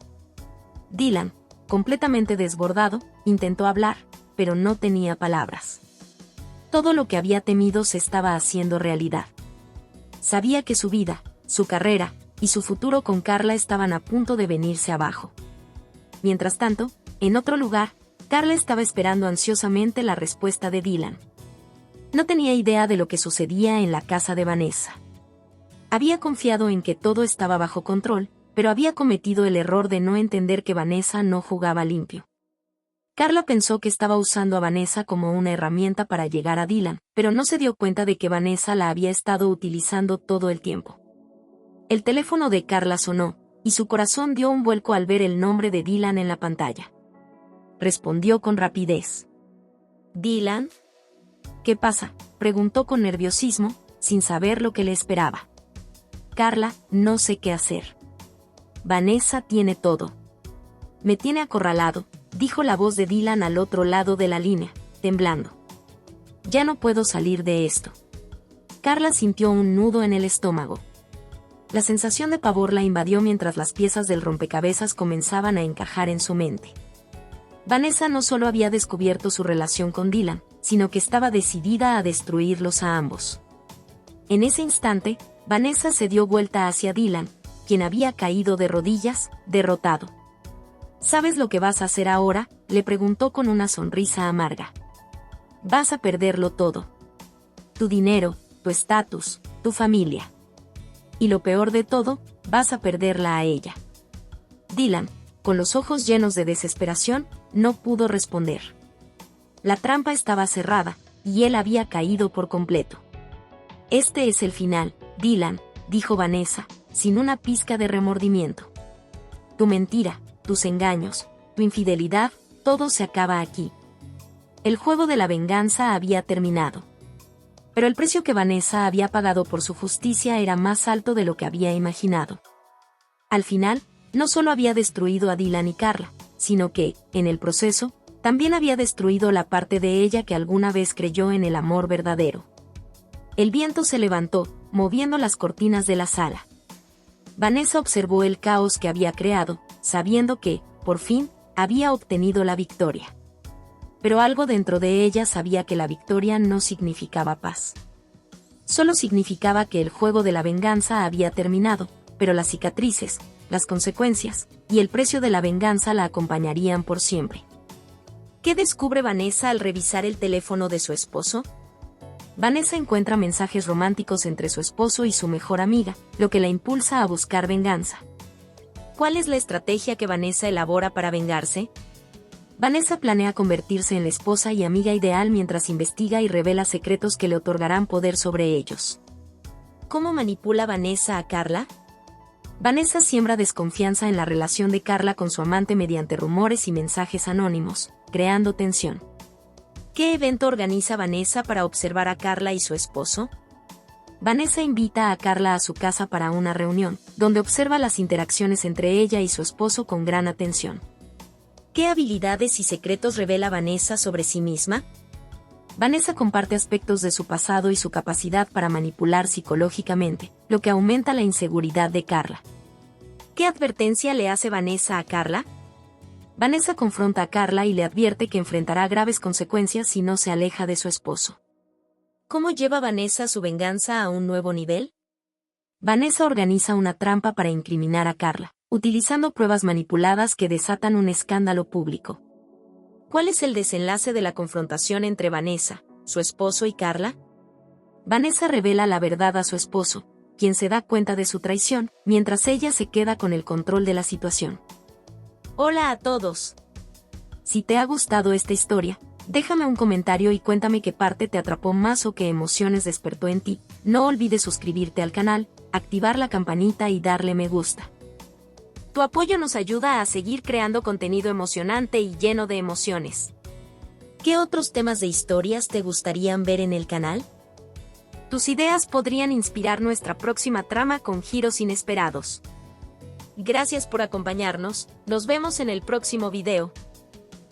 Dylan, completamente desbordado, intentó hablar, pero no tenía palabras. Todo lo que había temido se estaba haciendo realidad. Sabía que su vida, su carrera y su futuro con Carla estaban a punto de venirse abajo. Mientras tanto, en otro lugar, Carla estaba esperando ansiosamente la respuesta de Dylan. No tenía idea de lo que sucedía en la casa de Vanessa. Había confiado en que todo estaba bajo control, pero había cometido el error de no entender que Vanessa no jugaba limpio. Carla pensó que estaba usando a Vanessa como una herramienta para llegar a Dylan, pero no se dio cuenta de que Vanessa la había estado utilizando todo el tiempo. El teléfono de Carla sonó, y su corazón dio un vuelco al ver el nombre de Dylan en la pantalla. Respondió con rapidez. ¿Dylan? ¿Qué pasa?, preguntó con nerviosismo, sin saber lo que le esperaba. Carla, no sé qué hacer. Vanessa tiene todo. Me tiene acorralado, dijo la voz de Dylan al otro lado de la línea, temblando. Ya no puedo salir de esto. Carla sintió un nudo en el estómago. La sensación de pavor la invadió mientras las piezas del rompecabezas comenzaban a encajar en su mente. Vanessa no solo había descubierto su relación con Dylan, sino que estaba decidida a destruirlos a ambos. En ese instante, Vanessa se dio vuelta hacia Dylan, quien había caído de rodillas, derrotado. ¿Sabes lo que vas a hacer ahora?, le preguntó con una sonrisa amarga. Vas a perderlo todo. Tu dinero, tu estatus, tu familia. Y lo peor de todo, vas a perderla a ella. Dylan, con los ojos llenos de desesperación, no pudo responder. La trampa estaba cerrada, y él había caído por completo. Este es el final, Dylan, dijo Vanessa, sin una pizca de remordimiento. Tu mentira, tus engaños, tu infidelidad, todo se acaba aquí. El juego de la venganza había terminado. Pero el precio que Vanessa había pagado por su justicia era más alto de lo que había imaginado. Al final, no solo había destruido a Dylan y Carla, sino que, en el proceso, también había destruido la parte de ella que alguna vez creyó en el amor verdadero. El viento se levantó, moviendo las cortinas de la sala. Vanessa observó el caos que había creado, sabiendo que, por fin, había obtenido la victoria. Pero algo dentro de ella sabía que la victoria no significaba paz. Solo significaba que el juego de la venganza había terminado, pero las cicatrices, las consecuencias y el precio de la venganza la acompañarían por siempre. ¿Qué descubre Vanessa al revisar el teléfono de su esposo? Vanessa encuentra mensajes románticos entre su esposo y su mejor amiga, lo que la impulsa a buscar venganza. ¿Cuál es la estrategia que Vanessa elabora para vengarse? Vanessa planea convertirse en la esposa y amiga ideal mientras investiga y revela secretos que le otorgarán poder sobre ellos. ¿Cómo manipula Vanessa a Carla? Vanessa siembra desconfianza en la relación de Carla con su amante mediante rumores y mensajes anónimos, creando tensión. ¿Qué evento organiza Vanessa para observar a Carla y su esposo? Vanessa invita a Carla a su casa para una reunión, donde observa las interacciones entre ella y su esposo con gran atención. ¿Qué habilidades y secretos revela Vanessa sobre sí misma? Vanessa comparte aspectos de su pasado y su capacidad para manipular psicológicamente, lo que aumenta la inseguridad de Carla. ¿Qué advertencia le hace Vanessa a Carla? Vanessa confronta a Carla y le advierte que enfrentará graves consecuencias si no se aleja de su esposo. ¿Cómo lleva Vanessa su venganza a un nuevo nivel? Vanessa organiza una trampa para incriminar a Carla, utilizando pruebas manipuladas que desatan un escándalo público. ¿Cuál es el desenlace de la confrontación entre Vanessa, su esposo y Carla? Vanessa revela la verdad a su esposo, quien se da cuenta de su traición, mientras ella se queda con el control de la situación. Hola a todos. Si te ha gustado esta historia, déjame un comentario y cuéntame qué parte te atrapó más o qué emociones despertó en ti. No olvides suscribirte al canal, activar la campanita y darle me gusta. Tu apoyo nos ayuda a seguir creando contenido emocionante y lleno de emociones. ¿Qué otros temas de historias te gustarían ver en el canal? Tus ideas podrían inspirar nuestra próxima trama con giros inesperados. Gracias por acompañarnos, nos vemos en el próximo video.